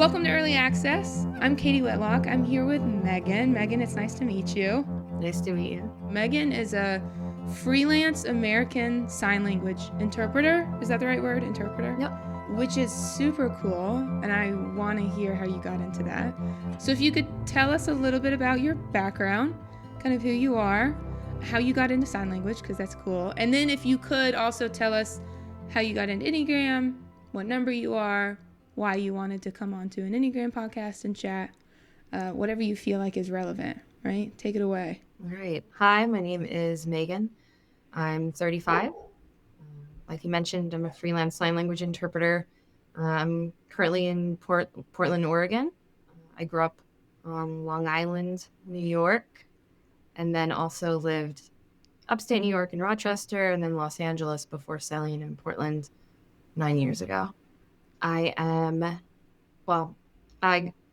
Welcome to Early Access. I'm Katie Whitlock. I'm here with Meaghan. Meaghan, it's nice to meet you. Nice to meet you. Meaghan is a freelance American Sign Language interpreter. Is that the right word? Interpreter? Yep. Which is super cool, and I want to hear how you got into that. So if you could tell us a little bit about your background, kind of who you are, how you got into sign language, because that's cool. And then if you could also tell us how you got into Enneagram, what number you are, why you wanted to come on to an Enneagram podcast and chat, whatever you feel like is relevant, right? Take it away. All right. Hi, my name is Meaghan. I'm 35. Like you mentioned, I'm a freelance sign language interpreter. I'm currently in Portland, Oregon. I grew up on Long Island, New York, and then also lived upstate New York in Rochester and then Los Angeles before settling in Portland 9 years ago. I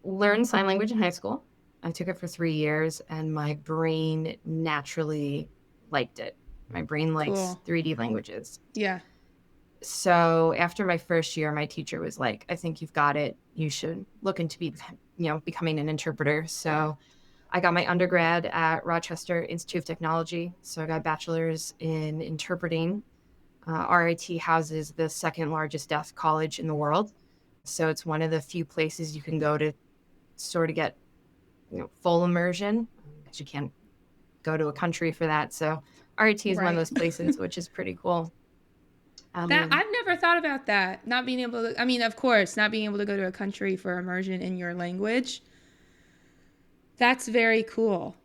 learned sign language in high school. I took it for 3 years and my brain naturally liked it. My brain likes Cool. 3D languages. Yeah. So after my first year, my teacher was like, I think you've got it. You should look into becoming an interpreter. So I got my undergrad at Rochester Institute of Technology. So I got a bachelor's in interpreting. RIT houses the second largest deaf college in the world. So it's one of the few places you can go to sort of get full immersion, because you can't go to a country for that. So RIT is one of those places, which is pretty cool. That I've never thought about that. Not being able to, I mean, of course, not being able to go to a country for immersion in your language. That's very cool.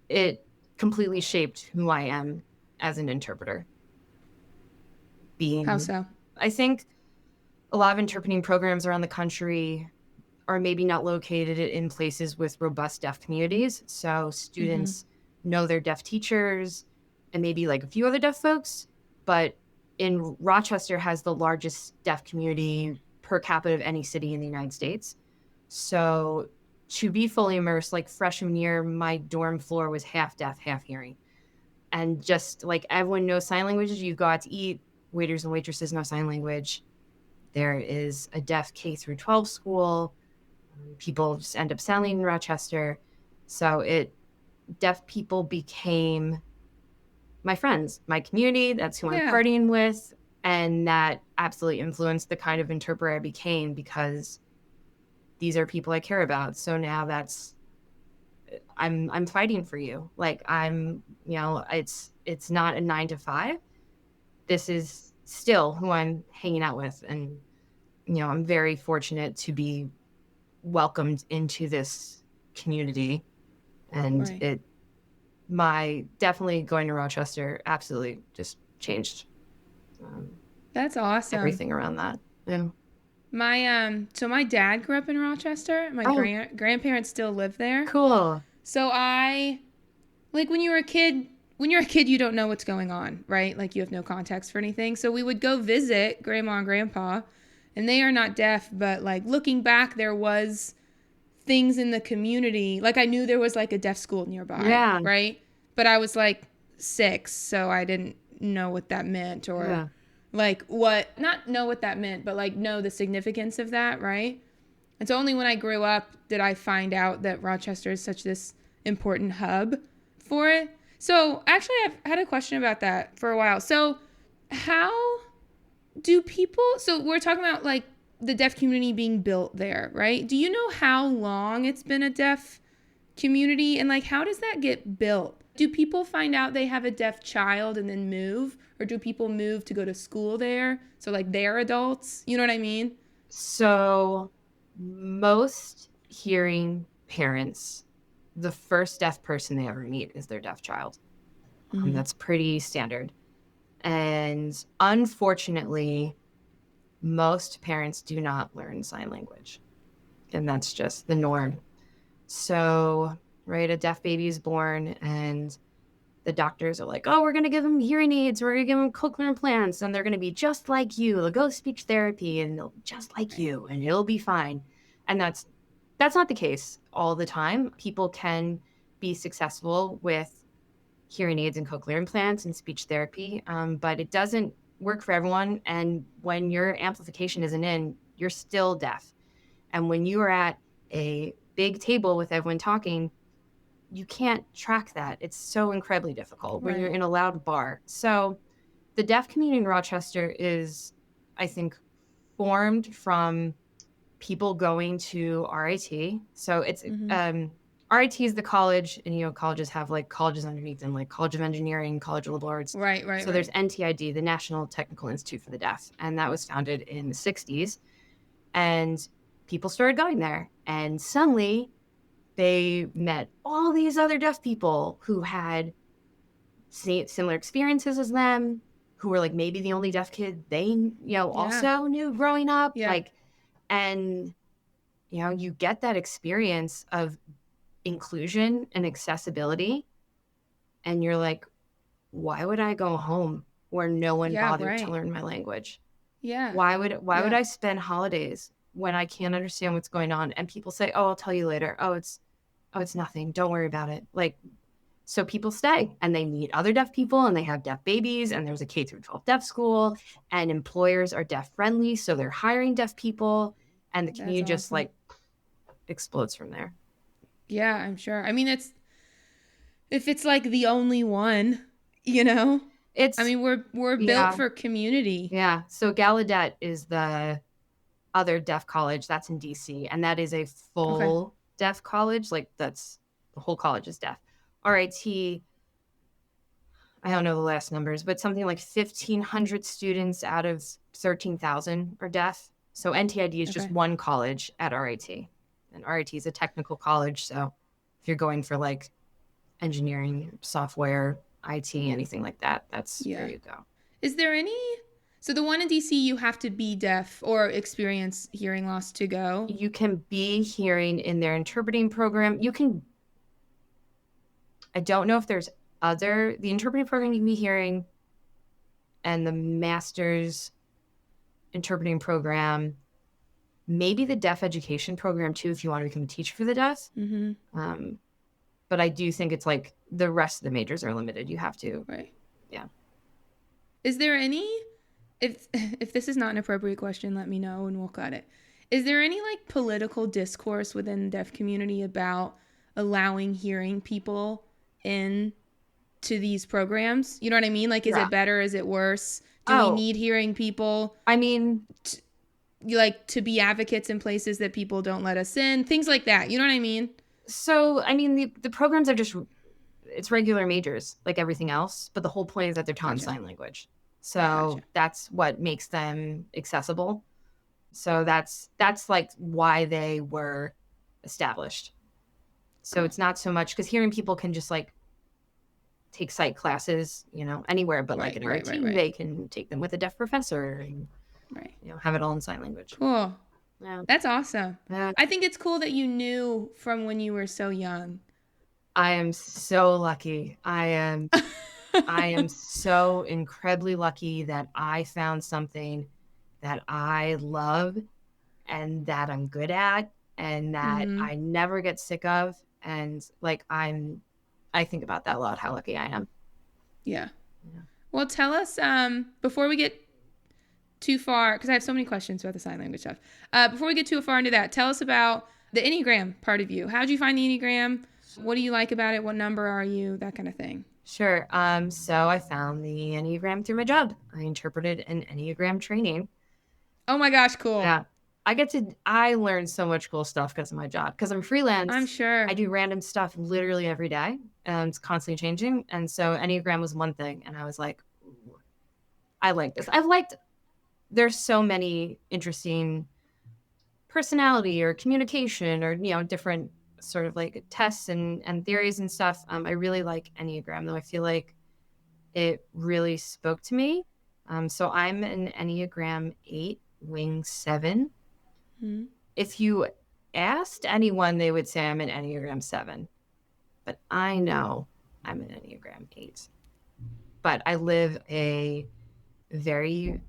It completely shaped who I am as an interpreter. How so? I think a lot of interpreting programs around the country are maybe not located in places with robust deaf communities. So students know their deaf teachers and maybe like a few other deaf folks, but in Rochester has the largest deaf community per capita of any city in the United States. So to be fully immersed, like freshman year, my dorm floor was half deaf, half hearing. And just like everyone knows sign languages, you go out to eat, waiters and waitresses know sign language. There is a deaf K through 12 school. People just end up selling in Rochester. So deaf people became my friends, my community. That's who I'm partying with. And that absolutely influenced the kind of interpreter I became, because these are people I care about. So now I'm fighting for you. Like it's not a 9 to 5. This is still who I'm hanging out with. And, I'm very fortunate to be welcomed into this community. And definitely going to Rochester absolutely just changed. That's awesome. Everything around that. Yeah. So my dad grew up in Rochester. My grandparents still live there. Cool. So when you're a kid, you don't know what's going on, right? Like you have no context for anything. So we would go visit grandma and grandpa, and they are not deaf, but like looking back, there was things in the community. Like I knew there was like a deaf school nearby, right? But I was like 6, so I didn't know what that meant, or not know what that meant, but like know the significance of that, right? And so only when I grew up did I find out that Rochester is such this important hub for it. So actually I've had a question about that for a while. So how do people, so we're talking about like the deaf community being built there, right? Do you know how long it's been a deaf community, and like how does that get built? Do people find out they have a deaf child and then move, or do people move to go to school there? So like they're adults, you know what I mean? So most hearing parents, the first deaf person they ever meet is their deaf child. That's pretty standard. And unfortunately, most parents do not learn sign language. And that's just the norm. So, right, a deaf baby is born and the doctors are like, oh, we're going to give them hearing aids. We're going to give them cochlear implants, and they're going to be just like you. They'll go speech therapy and they'll just like you, and it'll be fine. And that's not the case all the time. People can be successful with hearing aids and cochlear implants and speech therapy, but it doesn't work for everyone. And when your amplification isn't in, you're still deaf. And when you are at a big table with everyone talking, you can't track that. It's so incredibly difficult when you're Right. in a loud bar. So the deaf community in Rochester is, I think, formed from people going to RIT. So it's Mm-hmm. RIT is the college, and colleges have like colleges underneath them, like College of Engineering, College of Liberal Arts. Right, right, So there's right. NTID, the National Technical Institute for the Deaf, and that was founded in the 60s. And people started going there, and suddenly they met all these other deaf people who had similar experiences as them, who were like maybe the only deaf kid they Yeah. also knew growing up, Yeah. like, and you get that experience of inclusion and accessibility, and you're like, why would I go home where no one Yeah, bothered to right. learn my language? Yeah. Why would Yeah. I spend holidays when I can't understand what's going on? And people say, oh, I'll tell you later. Oh, it's nothing, don't worry about it. Like, so people stay and they meet other deaf people and they have deaf babies, and there's a K through 12 deaf school, and employers are deaf friendly, so they're hiring deaf people, and the That's community just awesome. like explodes from there. Yeah, I'm sure. I mean, it's if it's like the only one, you know. I It's mean, we're built yeah, for community. yeah. So Gallaudet is the other deaf college that's in DC, and that is a Okay. full deaf college. Like, that's the whole college is deaf. RIT, I don't know the last numbers, but something like 1,500 students out of 13,000 are deaf. So NTID is just Okay. one college at RIT, and RIT is a technical college. So if you're going for like engineering, software, IT, anything like that, that's where Yeah. you go. Is there any So the one in DC you have to be deaf or experience hearing loss to go? You can be hearing in their interpreting program. I don't know if there's the interpreting program you can be hearing, and the master's interpreting program, maybe the deaf education program too, if you want to become a teacher for the deaf. Mm-hmm. But I do think it's like the rest of the majors are limited. You have to, Right. yeah. Is there any if this is not an appropriate question, let me know and we'll cut it. Is there any like political discourse within the deaf community about allowing hearing people in to these programs? You know what I mean? Like, is Yeah. it better? Is it worse? Do we Oh, need hearing people I mean, to be advocates in places that people don't let us in? Things like that. You know what I mean? the programs are just, it's regular majors like everything else, but the whole point is that they're taught in Gotcha. sign language. So Gotcha. that's what makes them accessible. So that's like why they were established. So Cool. it's not so much because hearing people can just like take psych classes, anywhere, but like Right, in right, right, RIT, right. they can take them with a deaf professor and, Right. have it all in sign language. Cool. Yeah. That's awesome. Yeah. I think it's cool that you knew from when you were so young. I am so lucky. I am so incredibly lucky that I found something that I love and that I'm good at and that Mm-hmm. I never get sick of. And like, I think about that a lot, how lucky I am. Yeah. Yeah. Well, tell us before we get too far, because I have so many questions about the sign language stuff. Before we get too far into that, tell us about the Enneagram part of you. How'd you find the Enneagram? What do you like about it? What number are you? That kind of thing. Sure. So I found the Enneagram through my job. I interpreted an Enneagram training. Oh my gosh, cool. Yeah. I learned so much cool stuff because of my job. Because I'm I'm freelance, I sure. do random stuff literally every day, and it's constantly changing. And so Enneagram was one thing. And I was like, ooh, I like this. There's so many interesting personality or communication or, different sort of like tests and theories and stuff. I really like Enneagram, though. I feel like it really spoke to me. So I'm an Enneagram 8, wing 7. Mm-hmm. If you asked anyone, they would say I'm an Enneagram 7. But I know I'm an Enneagram 8. But I live a very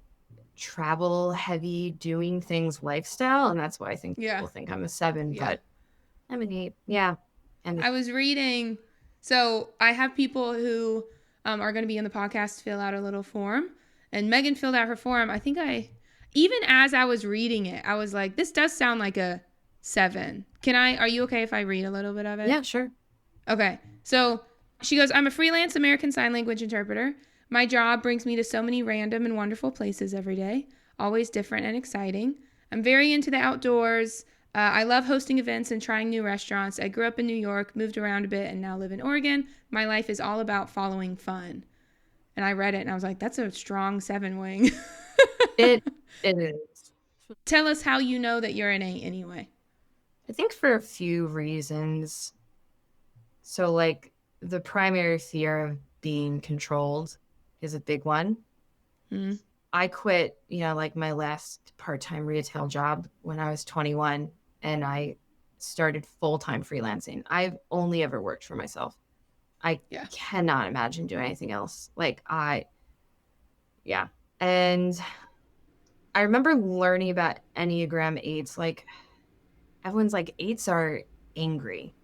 travel heavy, doing things lifestyle. And that's why I think Yeah. people think I'm a 7, Yeah. but I'm an 8. Yeah. I was reading. So I have people who are going to be in the podcast fill out a little form. And Meaghan filled out her form. Even as I was reading it, I was like, this does sound like a 7. Are you okay if I read a little bit of it? Yeah, sure. Okay. So she goes, I'm a freelance American Sign Language interpreter. My job brings me to so many random and wonderful places every day, always different and exciting. I'm very into the outdoors. I love hosting events and trying new restaurants. I grew up in New York, moved around a bit, and now live in Oregon. My life is all about following fun. And I read it and I was like, that's a strong 7 wing. It is. Tell us how you know that you're an 8 anyway. I think for a few reasons. So, like, the primary fear of being controlled is a big one. Mm. I quit, like my last part-time retail job when I was 21, and I started full-time freelancing. I've only ever worked for myself. I cannot imagine doing anything else. Yeah. And I remember learning about Enneagram 8s. Like, everyone's like, 8s are angry.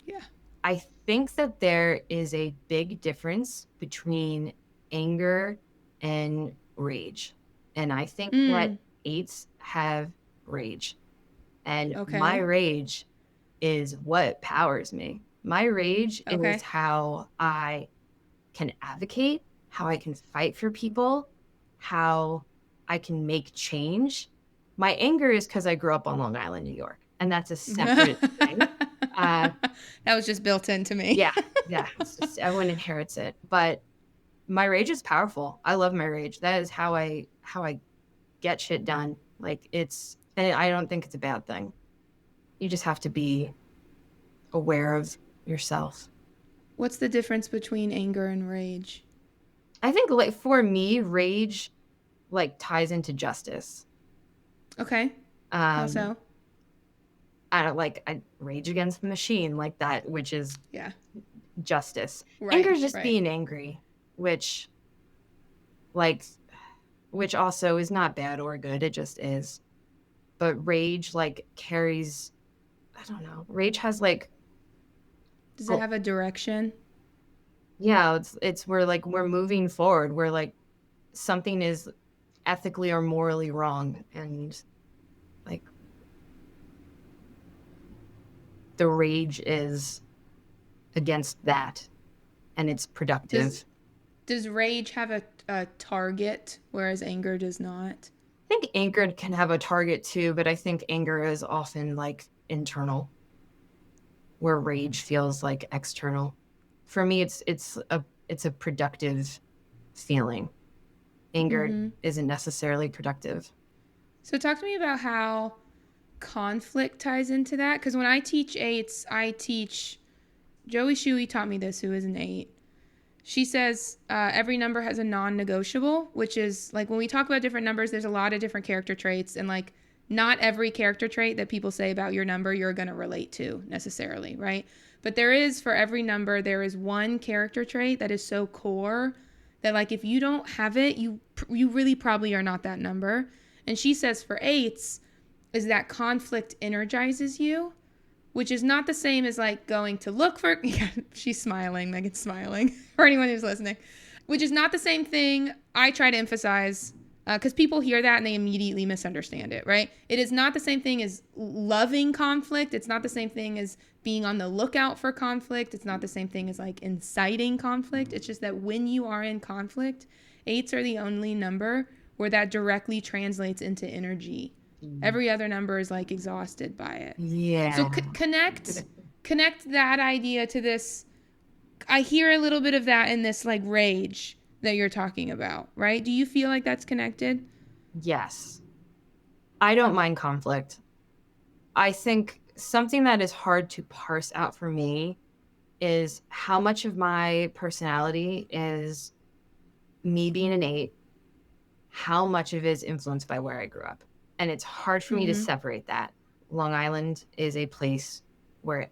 Yeah. I think that there is a big difference between anger and rage. And I think that 8s have rage. And my rage is what powers me. My rage is how I can advocate, how I can fight for people, how I can make change. My anger is because I grew up on Long Island, New York, and that's a separate thing. That was just built into me. Yeah. It's just, everyone inherits it. But my rage is powerful. I love my rage. That is how I get shit done. And I don't think it's a bad thing. You just have to be aware of yourself. What's the difference between anger and rage? I think, for me, rage ties into justice. Okay. How so? I rage against the machine like that, which is justice. Right, anger is just being angry, which also is not bad or good. It just is. But rage carries, I don't know. Rage has does it have a direction? Yeah, it's we're moving forward. We're something is ethically or morally wrong, and the rage is against that, and it's productive. Does rage have a target, whereas anger does not? I think anger can have a target too, but I think anger is often internal, where rage feels external. For me, it's a productive feeling. Anger isn't necessarily productive. So talk to me about how conflict ties into that, because when I teach 8s, I teach Joey Shuey taught me this, who is an 8. She says every number has a non-negotiable, which is when we talk about different numbers, there's a lot of different character traits, and not every character trait that people say about your number you're going to relate to necessarily, right? But there is, for every number, there is one character trait that is so core that if you don't have it, you really probably are not that number. And she says for 8s is that conflict energizes you, which is not the same as going to look for, she's smiling, Meaghan's smiling, for anyone who's listening, which is not the same thing. I try to emphasize, because people hear that and they immediately misunderstand it, right? It is not the same thing as loving conflict. It's not the same thing as being on the lookout for conflict. It's not the same thing as inciting conflict. It's just that when you are in conflict, 8s are the only number where that directly translates into energy. Every other number is exhausted by it. Yeah. So connect that idea to this. I hear a little bit of that in this rage that you're talking about, right? Do you feel like that's connected? Yes. I don't mind conflict. I think something that is hard to parse out for me is how much of my personality is me being an 8, how much of it is influenced by where I grew up. And it's hard for me to separate that. Long Island is a place where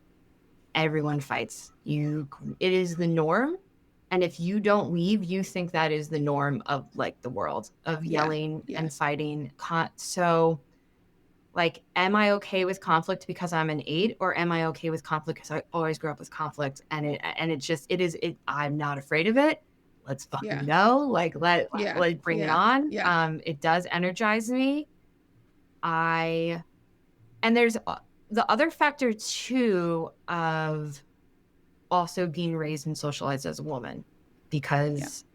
everyone fights. It is the norm. And if you don't leave, you think that is the norm of the world of yelling and fighting. So am I okay with conflict because I'm an 8, or am I okay with conflict because I always grew up with conflict? And I'm not afraid of it. Let's fucking go. Bring it on. Yeah. It does energize me. And there's the other factor too of also being raised and socialized as a woman, because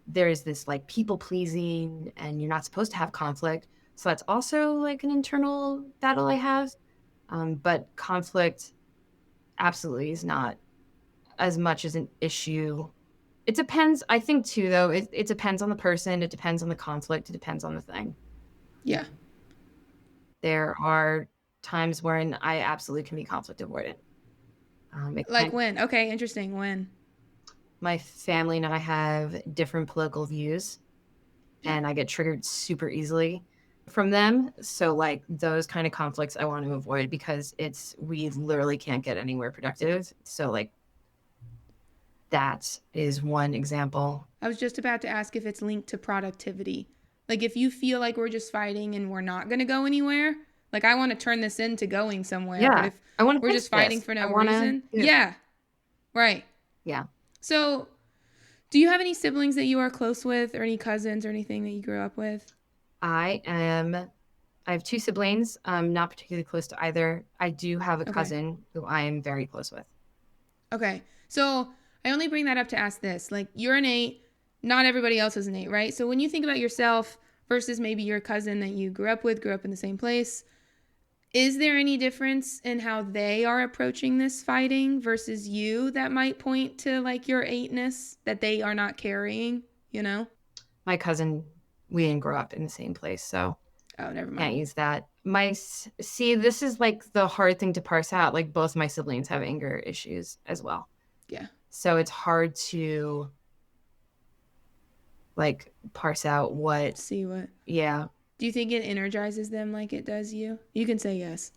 there is this like people pleasing and you're not supposed to have conflict. So that's also like an internal battle I have. But conflict absolutely is not as much as an issue. It depends, I think too, though. It depends on the person. It depends on the conflict. It depends on the thing. Yeah. There are times when I absolutely can be conflict avoidant. Like when? Okay, interesting. When? My family and I have different political views, and I get triggered super easily from them. So like those kind of conflicts I want to avoid, because we literally can't get anywhere productive. So like that is one example. I was just about to ask if it's linked to productivity. Like if you feel like we're just fighting and we're not going to go anywhere, like I want to turn this into going somewhere. Yeah, But if I want to we're just fighting for no reason, yeah, right. Yeah. So, do you have any siblings that you are close with, or any cousins or anything that you grew up with? I have two siblings. I'm not particularly close to either. I do have a cousin who I am very close with. Okay. So I only bring that up to ask this. Like, you're an 8, not everybody else is an 8, right? So when you think about yourself versus maybe your cousin that you grew up with, grew up in the same place, is there any difference in how they are approaching this fighting versus you that might point to like your 8-ness that they are not carrying, you know? My cousin, we didn't grow up in the same place, so oh, never mind. Can't use that. See, this is like the hard thing to parse out. Like both my siblings have anger issues as well. Yeah. So it's hard to like parse out what. See what. Yeah. Do you think it energizes them like it does you? You can say yes.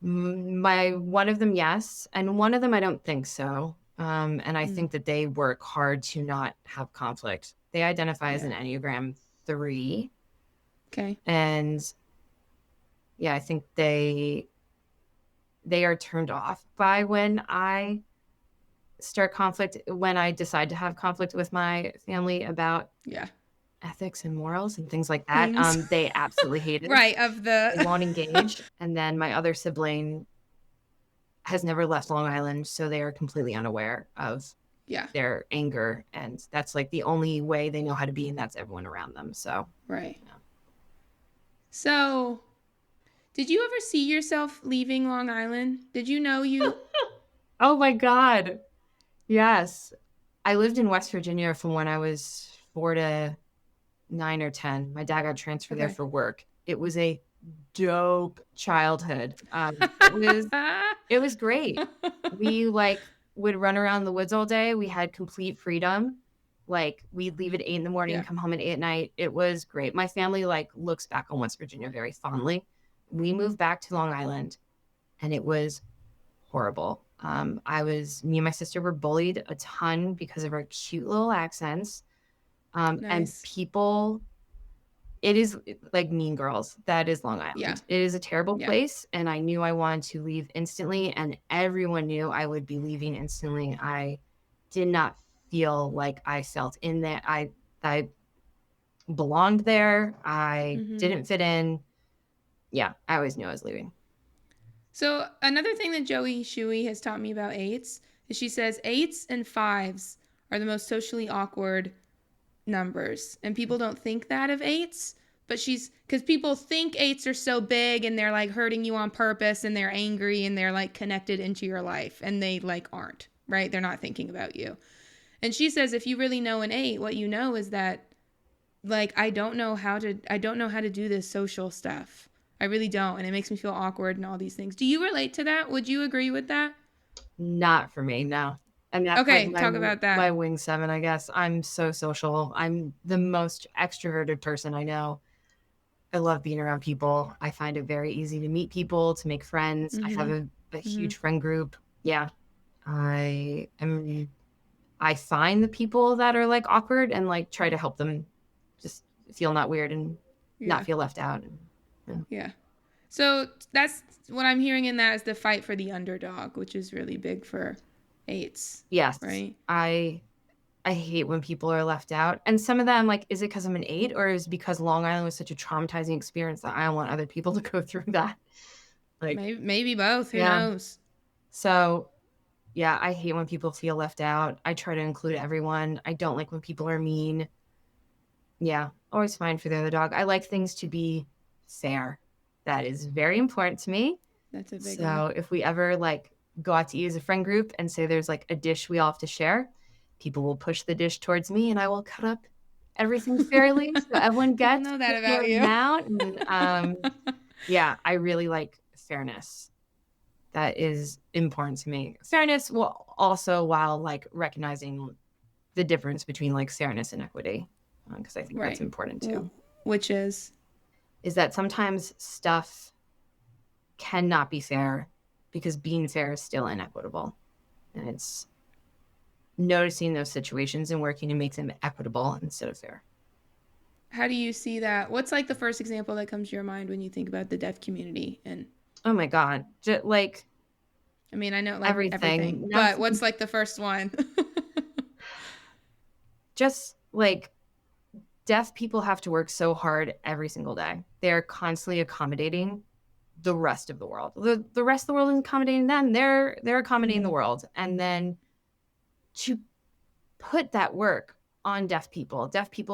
One of them, yes. And one of them, I don't think so. And I think that they work hard to not have conflict. They identify as an Enneagram 3. Okay. And yeah, I think they are turned off by when I start conflict, when I decide to have conflict with my family about ethics and morals and things like that. They absolutely hate it. Right. They won't engage. And then my other sibling has never left Long Island, so they are completely unaware of their anger. And that's like the only way they know how to be, and that's everyone around them. So right. Yeah. So did you ever see yourself leaving Long Island? Did you know you? Oh my God. Yes. I lived in West Virginia from when I was 4 to 9 or 10. My dad got transferred there for work. It was a dope childhood. It was great. We like would run around the woods all day. We had complete freedom. Like we'd leave at 8 in the morning, come home at 8 at night. It was great. My family like looks back on West Virginia very fondly. We moved back to Long Island and it was horrible. Me and my sister were bullied a ton because of our cute little accents. And people, it is like Mean Girls. That is Long Island. Yeah. It is a terrible place. And I knew I wanted to leave instantly. And everyone knew I would be leaving instantly. I did not feel like I felt in there. I belonged there. I didn't fit in. Yeah, I always knew I was leaving. So another thing that Joey Shuey has taught me about 8s is she says 8s and 5s are the most socially awkward numbers. And people don't think that of 8s, but because people think 8s are so big and they're like hurting you on purpose and they're angry and they're like connected into your life, and they like aren't, right? They're not thinking about you. And she says if you really know an 8, what you know is that like I don't know how to do this social stuff. I really don't. And it makes me feel awkward and all these things. Do you relate to that? Would you agree with that? Not for me, no. And that's okay, like talk about that. My wing 7, I guess. I'm so social. I'm the most extroverted person I know. I love being around people. I find it very easy to meet people, to make friends. I have a huge friend group. Yeah. I find the people that are like awkward and like try to help them just feel not weird and not feel left out. Yeah. So that's what I'm hearing in that is the fight for the underdog, which is really big for 8s. Yes. Right. I hate when people are left out. And some of them, like, is it because I'm an 8 or is it because Long Island was such a traumatizing experience that I don't want other people to go through that? Like, maybe both. Who yeah. knows? So, yeah, I hate when people feel left out. I try to include everyone. I don't like when people are mean. Yeah, always fine for the other dog. I like things to be fair. That is very important to me. That's a big one. So if we ever like go out to eat as a friend group and say there's like a dish we all have to share, people will push the dish towards me and I will cut up everything fairly so everyone People gets know a that about fair you. amount. And yeah, I really like fairness. That is important to me. Fairness will also while like recognizing the difference between like fairness and equity, because I think that's Right. important too. Which is That sometimes stuff cannot be fair because being fair is still inequitable. And it's noticing those situations and working to make them equitable instead of fair. how do you see that? What's like the first example that comes to your mind when you think about the deaf community? And Oh my God. Like, I mean, I know like everything, but Nothing, what's like the first one? just like deaf people have to work so hard every single day. They're constantly accommodating the rest of the world. The rest of the world is accommodating them. They're accommodating the world. And then to put that work on deaf people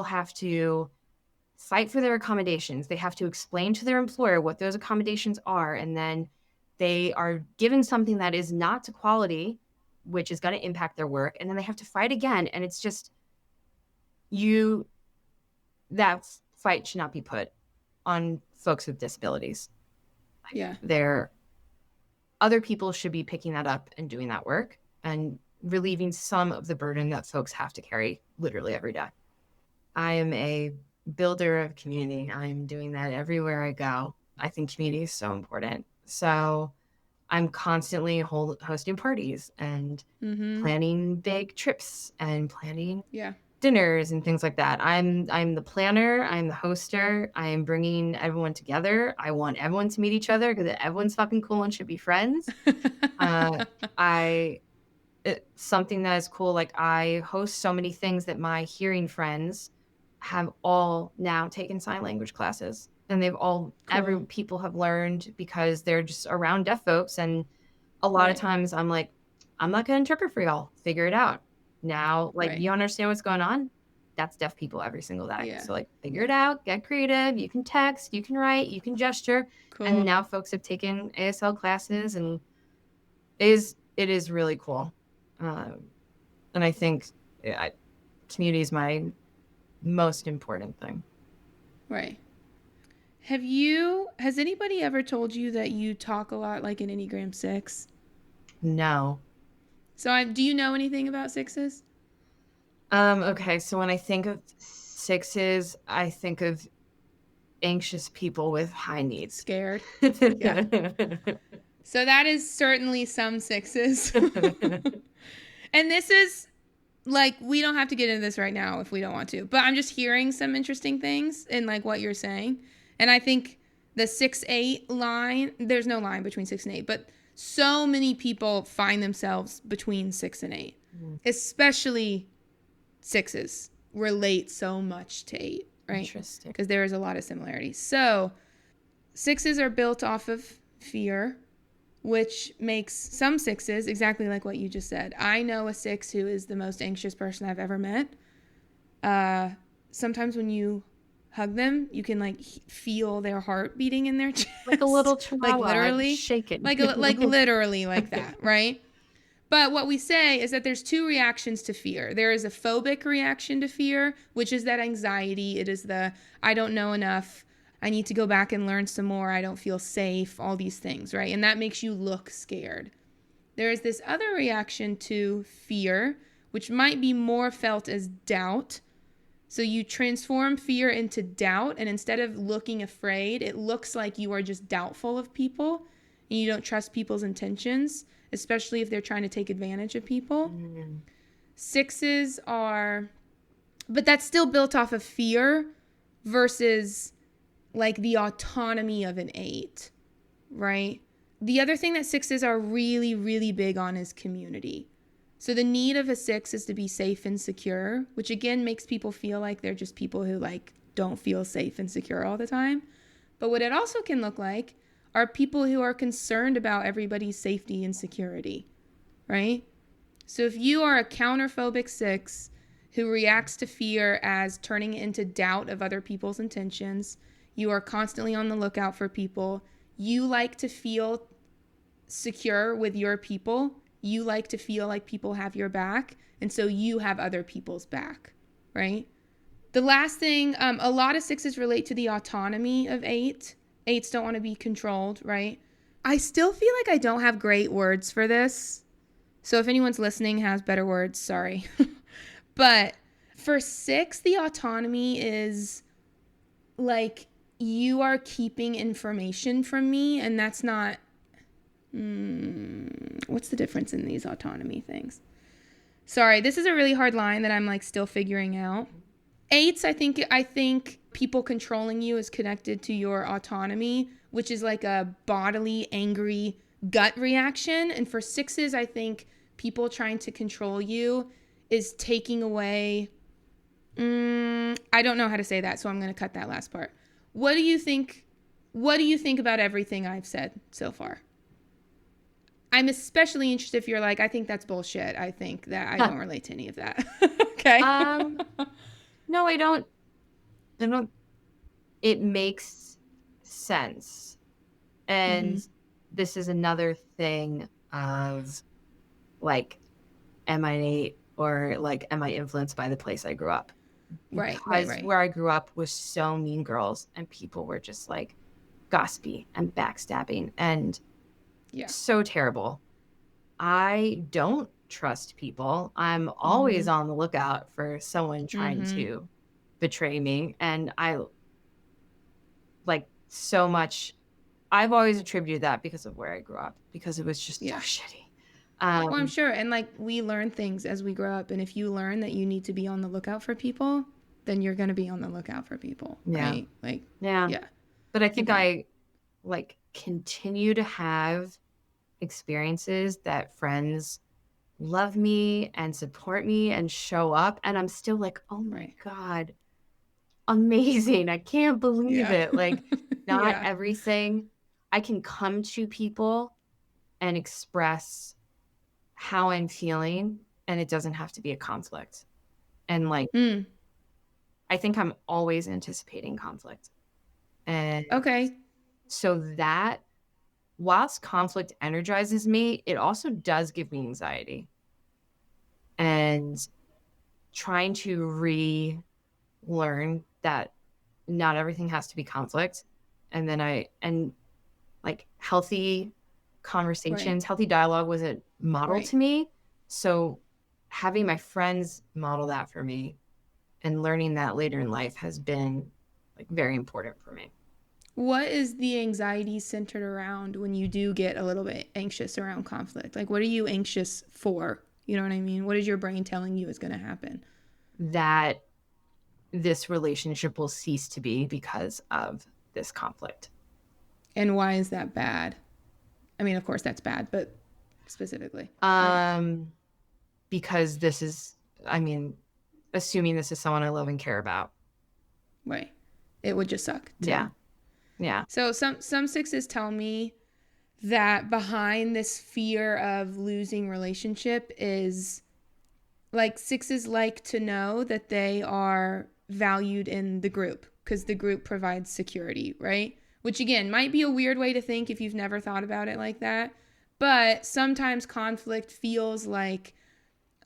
have to fight for their accommodations. They have to explain to their employer what those accommodations are. And then they are given something that is not to quality, which is going to impact their work. And then they have to fight again. And it's just that fight should not be put on folks with disabilities. Yeah. Other people should be picking that up and doing that work and relieving some of the burden that folks have to carry literally every day. I am a builder of community. I'm doing that everywhere I go. I think community is so important. So I'm constantly hosting parties and planning big trips and planning dinners and things like that. I'm the planner. I'm the hoster. I am bringing everyone together. I want everyone to meet each other because everyone's fucking cool and should be friends. Something that is cool. Like I host so many things that my hearing friends have all now taken sign language classes, and they've all people have learned because they're just around deaf folks. And a lot of times I'm like, I'm not going to interpret for y'all. Figure it out. Now, like, you understand what's going on? That's deaf people every single day. Yeah. So, like, figure it out. Get creative. You can text. You can write. You can gesture. Cool. And now folks have taken ASL classes, and it is really cool. And I think community is my most important thing. Right. Has anybody ever told you that you talk a lot like an Enneagram 6? No. So do you know anything about 6s? Okay, so when I think of 6s, I think of anxious people with high needs. Scared. Yeah. So that is certainly some 6s. And this is like, we don't have to get into this right now if we don't want to, but I'm just hearing some interesting things in like what you're saying. And I think the 6-8 line, there's no line between 6 and 8, but so many people find themselves between 6 and 8, especially 6s relate so much to 8, right? Interesting. Because there is a lot of similarities. So 6s are built off of fear, which makes some 6s exactly like what you just said. I know a 6 who is the most anxious person I've ever met. Sometimes when you hug them, you can like feel their heart beating in their chest, like a little chihuahua, like literally shaking, like literally like that, right? But what we say is that there's two reactions to fear. There is a phobic reaction to fear, which is that anxiety. It is the I don't know enough. I need to go back and learn some more. I don't feel safe, all these things, right? And that makes you look scared. There is this other reaction to fear, which might be more felt as doubt. So you transform fear into doubt, and instead of looking afraid, it looks like you are just doubtful of people and you don't trust people's intentions, especially if they're trying to take advantage of people. 6s are, but that's still built off of fear versus like the autonomy of an 8, right? The other thing that 6s are really, really big on is community. So the need of a 6 is to be safe and secure, which again makes people feel like they're just people who like don't feel safe and secure all the time. But what it also can look like are people who are concerned about everybody's safety and security, right? So if you are a counterphobic 6 who reacts to fear as turning it into doubt of other people's intentions, you are constantly on the lookout for people, you like to feel secure with your people, you like to feel like people have your back, and so you have other people's back, right? The last thing, a lot of 6s relate to the autonomy of 8. 8s don't want to be controlled, right? I still feel like I don't have great words for this. So if anyone's listening has better words, sorry. But for 6, the autonomy is like you are keeping information from me, and that's not... what's the difference in these autonomy things? Sorry, this is a really hard line that I'm like still figuring out. 8s, I think people controlling you is connected to your autonomy, which is like a bodily, angry gut reaction. And for 6s, I think people trying to control you is taking away... I don't know how to say that, so I'm going to cut that last part. What do you think about everything I've said so far? I'm especially interested if you're like, I think that's bullshit. I think that I don't relate to any of that. Okay. No, I don't. It makes sense. And this is another thing of like, am I an 8 or like, am I influenced by the place I grew up? Right. Where I grew up was so mean girls and people were just like gossipy and backstabbing and so terrible. I don't trust people. I'm always on the lookout for someone trying to betray me. And I like so much. I've always attributed that because of where I grew up, because it was just so shitty. Well, I'm sure. And like we learn things as we grow up. And if you learn that you need to be on the lookout for people, then you're going to be on the lookout for people. Right? Like, yeah. But I think I like continue to have experiences that friends love me and support me and show up. And I'm still like, oh my God, amazing. I can't believe it. Like not everything. I can come to people and express how I'm feeling and it doesn't have to be a conflict. And like, I think I'm always anticipating conflict. And so that whilst conflict energizes me, it also does give me anxiety. And trying to relearn that not everything has to be conflict. And then like healthy conversations, healthy dialogue wasn't modeled to me. So having my friends model that for me and learning that later in life has been like very important for me. What is the anxiety centered around when you do get a little bit anxious around conflict? Like, what are you anxious for? You know what I mean? What is your brain telling you is going to happen? That this relationship will cease to be because of this conflict. And why is that bad? I mean, of course that's bad, but specifically. Because this is, I mean, assuming this is someone I love and care about. Right. It would just suck. Yeah. So some 6s tell me that behind this fear of losing relationship is like 6s like to know that they are valued in the group because the group provides security, right? Which again might be a weird way to think if you've never thought about it like that. But sometimes conflict feels like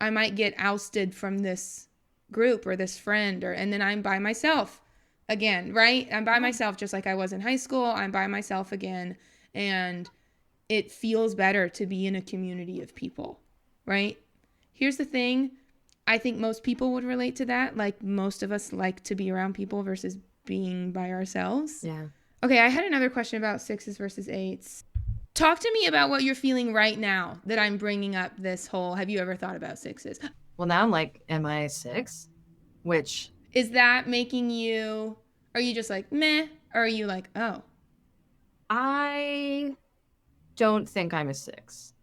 I might get ousted from this group or this friend, and then I'm by myself again, right? I'm by myself just like I was in high school. I'm by myself again. And it feels better to be in a community of people, right? Here's the thing. I think most people would relate to that. Like most of us like to be around people versus being by ourselves. Yeah. Okay, I had another question about 6s versus 8s. Talk to me about what you're feeling right now that I'm bringing up this whole, have you ever thought about 6s? Well, now I'm like, am I a 6? Which... Is that making you, are you just like, meh? Or are you like, oh? I don't think I'm a 6.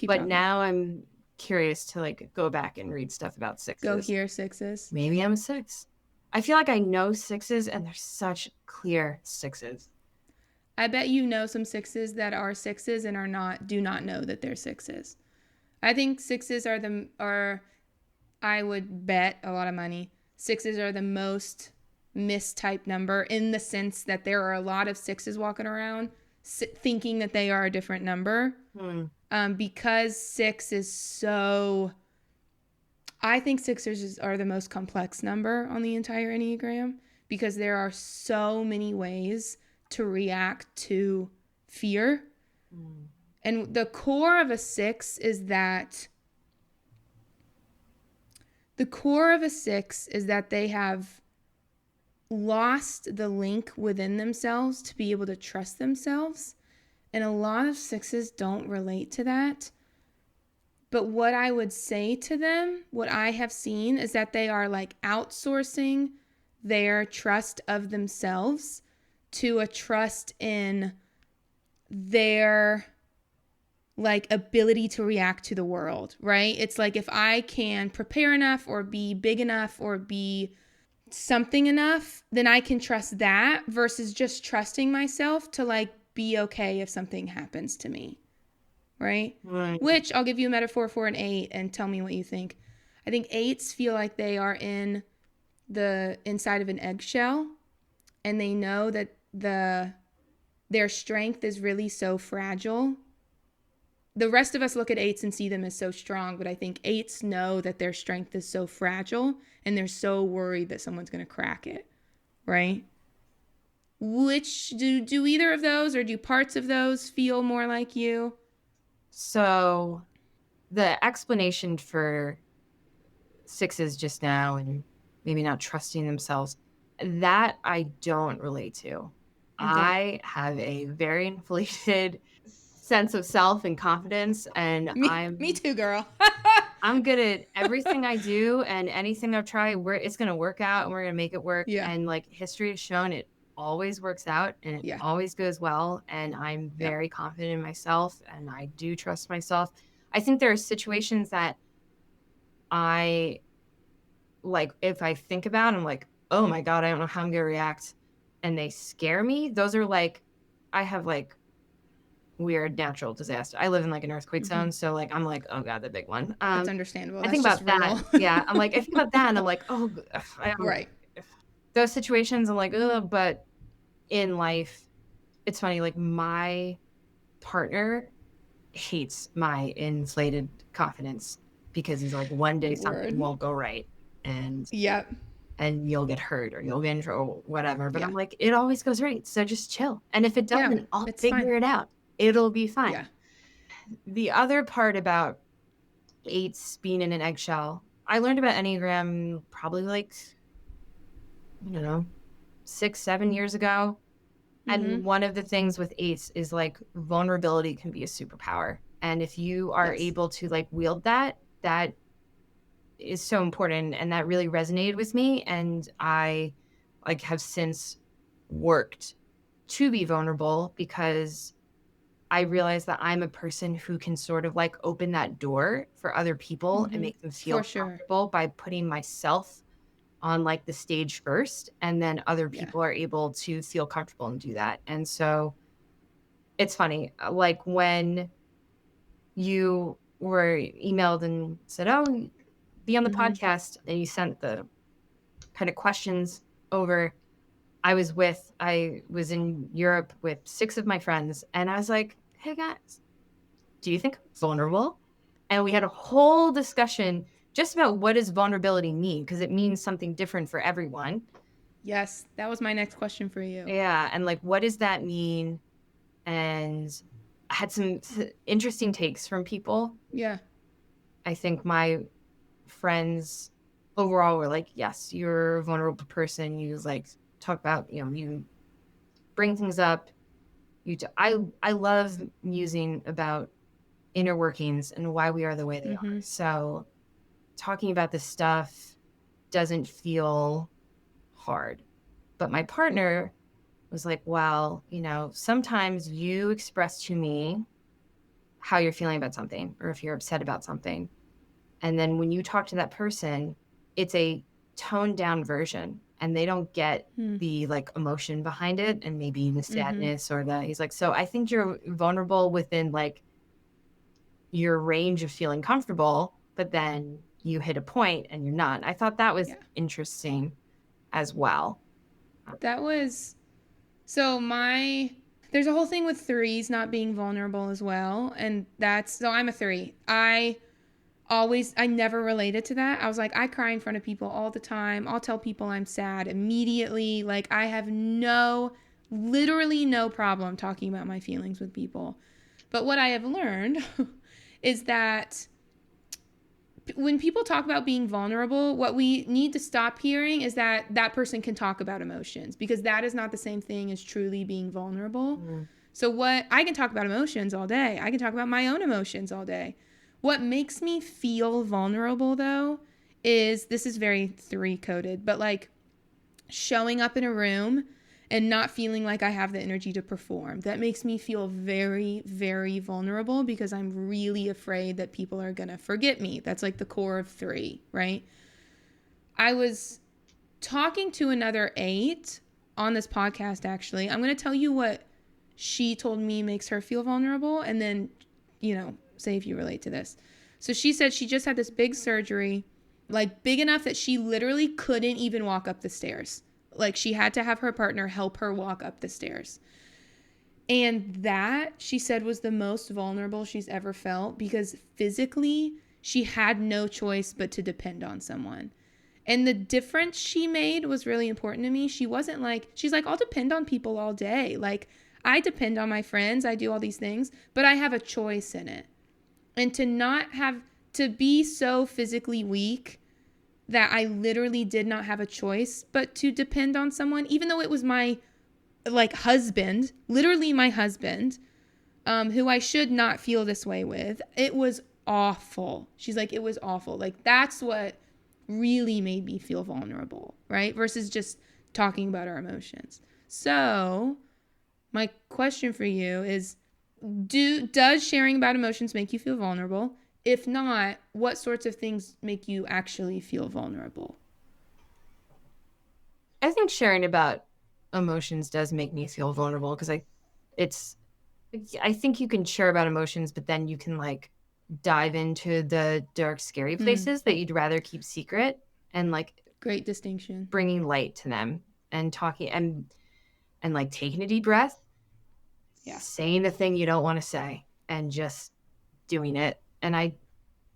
But talking. Now I'm curious to like go back and read stuff about 6s. Go hear 6s. Maybe I'm a 6. I feel like I know 6s and they're such clear 6s. I bet you know some sixes that are sixes and do not know that they're sixes. I think sixes I would bet a lot of money. Sixes are the most mistyped number in the sense that there are a lot of sixes walking around thinking that they are a different number. Because six is so. I think sixes are the most complex number on the entire Enneagram because there are so many ways to react to fear. And the core of a six is that they have lost the link within themselves to be able to trust themselves. And a lot of sixes don't relate to that. But what I would say to them, what I have seen, is that they are like outsourcing their trust of themselves to a trust in their like ability to react to the world, right? It's like if I can prepare enough or be big enough or be something enough, then I can trust that versus just trusting myself to like be okay if something happens to me. Right? Which I'll give you a metaphor for an 8 and tell me what you think. I think 8s feel like they are in the inside of an eggshell and they know that their strength is really so fragile. The rest of us look at 8s and see them as so strong, but I think 8s know that their strength is so fragile and they're so worried that someone's going to crack it, right? Which do either of those or do parts of those feel more like you? So the explanation for sixes just now and maybe not trusting themselves, that I don't relate to. Okay. I have a very inflated sense of self and confidence, and me too, girl. I'm good at everything I do, and anything I try, it's going to work out and we're going to make it work. Yeah. And like history has shown, it always works out and it always goes well. And I'm very confident in myself and I do trust myself. I think there are situations that I like, if I think about, I'm like, oh my God, I don't know how I'm going to react. And they scare me. Those are like, I have like weird natural disaster. I live in like an earthquake zone. So like, I'm like, oh God, the big one. That's understandable. I think about that. Yeah. I'm like, I think about that and I'm like, oh, right. Those situations, I'm like, oh, but in life, it's funny. Like my partner hates my inflated confidence because he's like, one day something won't go right. And and you'll get hurt or you'll get injured or whatever. But I'm like, it always goes right. So just chill. And if it doesn't, I'll figure it out. It'll be fine. Yeah. The other part about 8s being in an eggshell, I learned about Enneagram probably like, I don't know, 6-7 years ago. And one of the things with 8s is like vulnerability can be a superpower. And if you are able to like wield that, that is so important. And that really resonated with me. And I like have since worked to be vulnerable because I realized that I'm a person who can sort of like open that door for other people and make them feel comfortable by putting myself on like the stage first, and then other people are able to feel comfortable and do that. And so it's funny, like when you were emailed and said, oh, be on the podcast, and you sent the kind of questions over. I was in Europe with 6 of my friends, and I was like, hey guys, do you think I'm vulnerable? And we had a whole discussion just about what does vulnerability mean, because it means something different for everyone. Yes, that was my next question for you. Yeah, and like, what does that mean? And I had some interesting takes from people. Yeah. I think my friends overall were like, yes, you're a vulnerable person. You like talk about, you bring things up. I love musing about inner workings and why we are the way they are. So talking about this stuff doesn't feel hard. But my partner was like, well, sometimes you express to me how you're feeling about something or if you're upset about something. And then when you talk to that person, it's a toned down version. and they don't get Hmm. the like emotion behind it, and maybe the Mm-hmm. sadness or the, he's like, so I think you're vulnerable within like your range of feeling comfortable, but then you hit a point and you're not. I thought that was Yeah. interesting as well. That was so my there's a whole thing with threes not being vulnerable as well. And that's so I'm a three. I never related to that. I was like, I cry in front of people all the time. I'll tell people I'm sad immediately. Like, I have literally no problem talking about my feelings with people. But what I have learned is that when people talk about being vulnerable, what we need to stop hearing is that that person can talk about emotions, because that is not the same thing as truly being vulnerable. Mm. So what I can talk about emotions all day. I can talk about my own emotions all day. What makes me feel vulnerable though is, this is very three coded, but like showing up in a room and not feeling like I have the energy to perform. That makes me feel very, very vulnerable, because I'm really afraid that people are going to forget me. That's like the core of three, right? I was talking to another eight on this podcast, actually. I'm going to tell you what she told me makes her feel vulnerable, and then, say if you relate to this. So she said she just had this big surgery, like big enough that she literally couldn't even walk up the stairs. Like, she had to have her partner help her walk up the stairs. And that, she said, was the most vulnerable she's ever felt, because physically she had no choice but to depend on someone. And the difference she made was really important to me. She's like, I'll depend on people all day. Like, I depend on my friends. I do all these things, but I have a choice in it. And to be so physically weak that I literally did not have a choice but to depend on someone, even though it was my husband, literally my husband, who I should not feel this way with. It was awful. She's like, it was awful. Like, that's what really made me feel vulnerable, right? Versus just talking about our emotions. So my question for you is, does sharing about emotions make you feel vulnerable? If not, what sorts of things make you actually feel vulnerable? I think sharing about emotions does make me feel vulnerable, because I think you can share about emotions, but then you can like dive into the dark, scary places that you'd rather keep secret, and like Great distinction. bringing light to them and talking and like taking a deep breath, Yeah. saying the thing you don't want to say, and just doing it. And I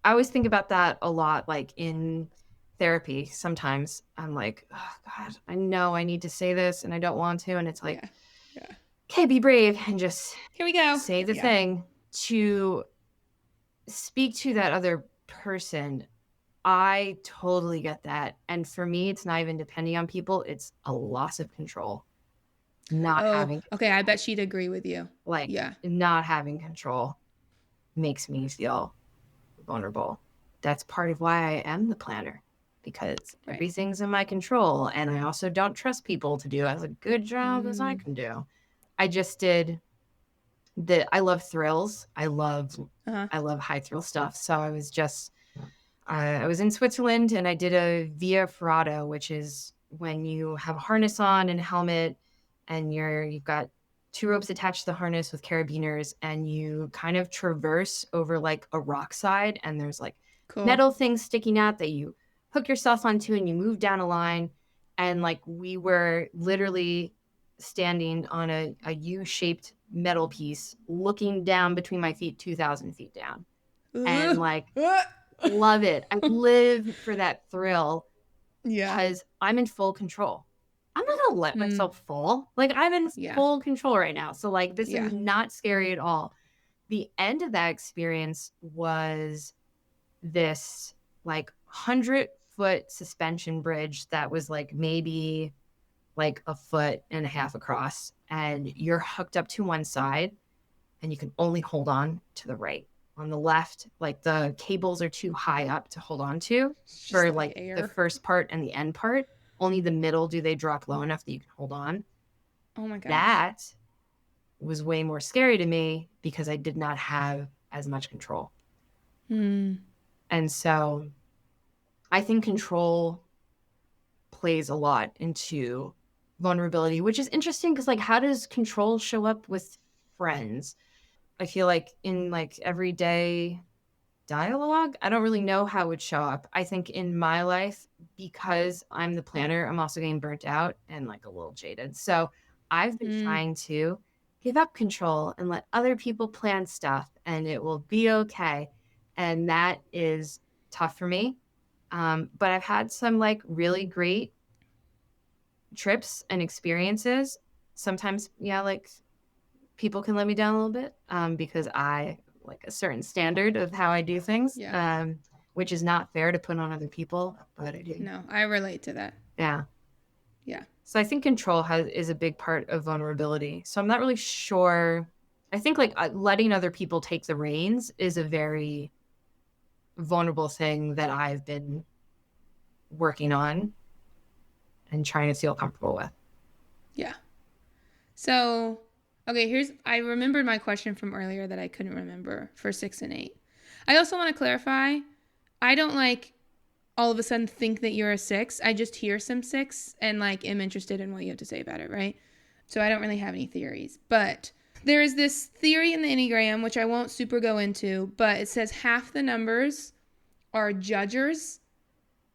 always think about that a lot, like in therapy. Sometimes I'm like, oh God, I know I need to say this and I don't want to. And it's like, Yeah. Yeah. okay, be brave and just Here we go. say the Yeah. thing. To speak to that other person, I totally get that. And for me, it's not even depending on people, it's a loss of control. Not Oh, having okay. I bet she'd agree with you. like Yeah. not having control makes me feel vulnerable. That's part of why I am the planner, because Right. everything's in my control, and I also don't trust people to do as a good job as I can do. I just did I love thrills. Uh-huh. I love high thrill stuff. So I was in Switzerland, and I did a Via Ferrata, which is when you have a harness on and a helmet, and you've got two ropes attached to the harness with carabiners, and you kind of traverse over like a rock side, and there's like Cool. metal things sticking out that you hook yourself onto, and you move down a line. And like we were literally standing on a U-shaped metal piece looking down between my feet 2,000 feet down, and like love it. I live for that thrill Yeah. because I'm in full control. I'm not gonna let myself fall. Like, I'm in Yeah. full control right now. So like this Yeah. is not scary at all. The end of that experience was this like 100-foot suspension bridge that was like maybe like a foot and a half across, and you're hooked up to one side and you can only hold on to the right. On the left, like the cables are too high up to hold on to It's for just like like the air. first part and the end part. Only the middle do they drop low enough that you can hold on. Oh my gosh. That was way more scary to me because I did not have as much control. Hmm. And so I think control plays a lot into vulnerability, which is interesting because like how does control show up with friends? I feel like in like everyday dialogue, I don't really know how it would show up. I think in my life, because I'm the planner, I'm also getting burnt out and like a little jaded. So I've been trying to give up control and let other people plan stuff and it will be okay. And that is tough for me. But I've had some like really great trips and experiences. Sometimes, yeah, like people can let me down a little bit because I like a certain standard of how I do things, which is not fair to put on other people, but I do. No, I relate to that. Yeah. Yeah. So I think control is a big part of vulnerability. So I'm not really sure. I think like letting other people take the reins is a very vulnerable thing that I've been working on and trying to feel comfortable with. Yeah. So, okay, I remembered my question from earlier that I couldn't remember for 6 and 8. I also want to clarify, I don't like all of a sudden think that you're a 6. I just hear some 6 and like am interested in what you have to say about it, right? So I don't really have any theories. But there is this theory in the Enneagram, which I won't super go into, but it says half the numbers are judgers.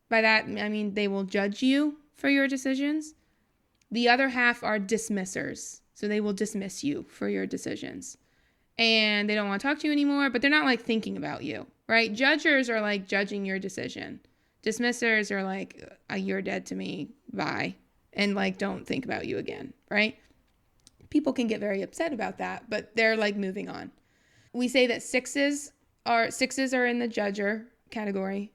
By that, I mean they will judge you for your decisions. The other half are dismissers. So they will dismiss you for your decisions. And they don't want to talk to you anymore, but they're not like thinking about you, right? Judgers are like judging your decision. Dismissers are like, you're dead to me, bye. And like, don't think about you again, right? People can get very upset about that, but they're like moving on. We say that sixes are in the judger category.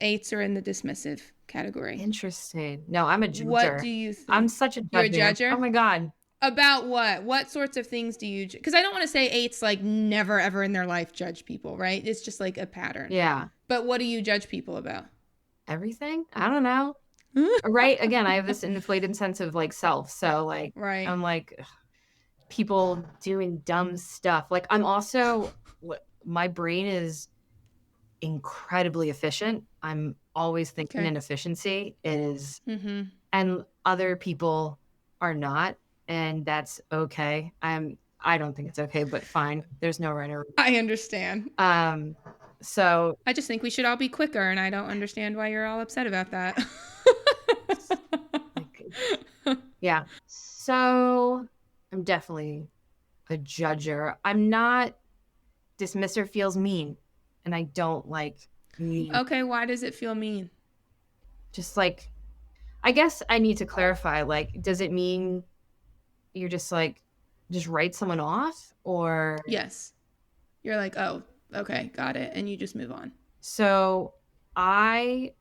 8s are in the dismissive category. Interesting. No, I'm a judger. What do you think? I'm such a judger. You're a judger? Oh my God. About what? What sorts of things do you... Because I don't want to say 8s like never ever in their life judge people, right? It's just like a pattern. Yeah. But what do you judge people about? Everything? I don't know. Right? Again, I have this inflated sense of like self. So like, right. I'm like, ugh, people doing dumb stuff. Like I'm also... My brain is incredibly efficient. I'm always thinking in efficiency is, and other people are not, and that's okay. I don't think it's okay, but fine. There's no right or wrong. I understand. So I just think we should all be quicker, and I don't understand why you're all upset about that. yeah. So I'm definitely a judger. I'm not... Dismisser feels mean, and I don't like mean. Okay, why does it feel mean? Just like, I guess I need to clarify, like, does it mean you're just like, just write someone off, or? Yes. You're like, oh, okay, got it, and you just move on. So I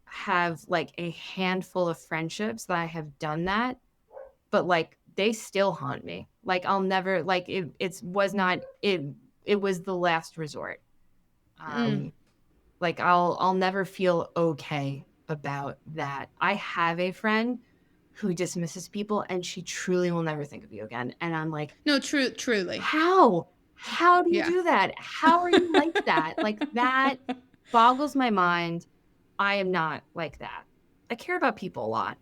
have like a handful of friendships that I have done that, but like they still haunt me. Like I'll never, like it was the last resort. Like I'll never feel okay about that. I have a friend who dismisses people and she truly will never think of you again. And I'm like, no, truly. How do you do that? How are you like that? Like that boggles my mind. I am not like that. I care about people a lot.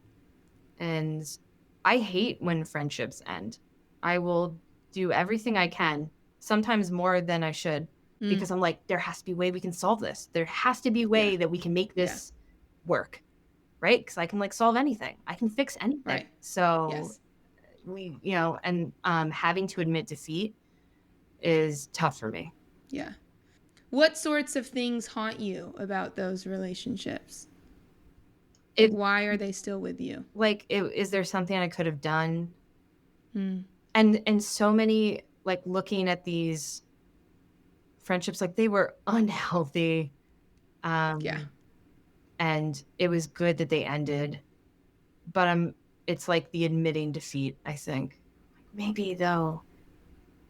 And I hate when friendships end. I will do everything I can, sometimes more than I should, because I'm like, there has to be a way we can solve this. There has to be a way that we can make this work, right? Because I can like solve anything. I can fix anything. Right. So we, and having to admit defeat is tough for me. Yeah. What sorts of things haunt you about those relationships? Why are they still with you? Like, is there something I could have done? And so many, like, looking at these friendships, like, they were unhealthy. And it was good that they ended. But it's like the admitting defeat, I think. Maybe, though,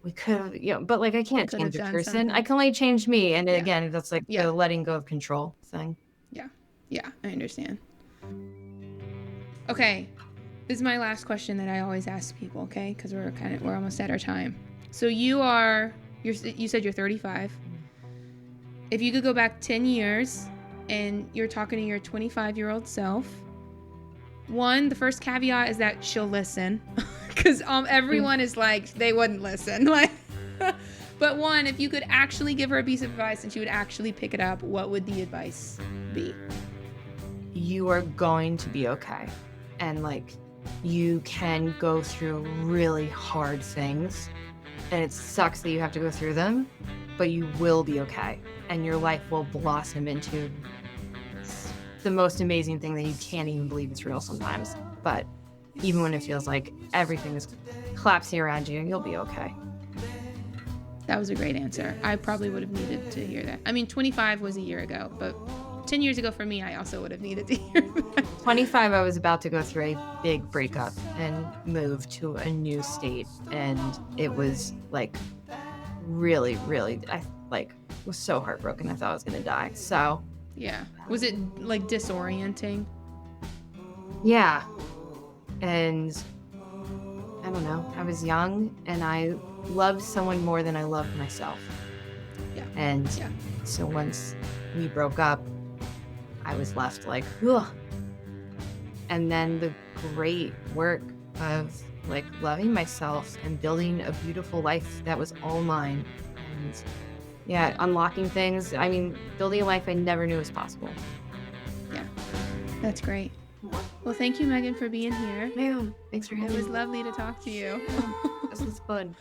we could have, but, like, I can't change a person. Something. I can only change me. And, again, that's, like, the letting go of control thing. Yeah. Yeah, I understand. Okay, this is my last question that I always ask people, okay? Because we're almost at our time. So you said you're 35. If you could go back 10 years and you're talking to your 25-year-old self, one, the first caveat is that she'll listen, because everyone is like, they wouldn't listen. Like, but one, if you could actually give her a piece of advice and she would actually pick it up, what would the advice be? You are going to be okay. And like, you can go through really hard things, and it sucks that you have to go through them, but you will be okay. And your life will blossom into the most amazing thing that you can't even believe it's real sometimes. But even when it feels like everything is collapsing around you, you'll be okay. That was a great answer. I probably would have needed to hear that. I mean, 25 was a year ago, but 10 years ago for me, I also would have needed to hear that. 25, I was about to go through a big breakup and move to a new state. And it was like really, really, I like was so heartbroken. I thought I was going to die. So yeah. Was it like disorienting? yeah. And I don't know. I was young and I loved someone more than I loved myself. Yeah. And so once we broke up, I was left like, ugh. And then the great work of like loving myself and building a beautiful life that was all mine. And yeah, unlocking things. I mean, building a life I never knew was possible. Yeah, that's great. Well, thank you, Meaghan, for being here. Meaghan, thanks for having me. It was lovely to talk to you. This was fun.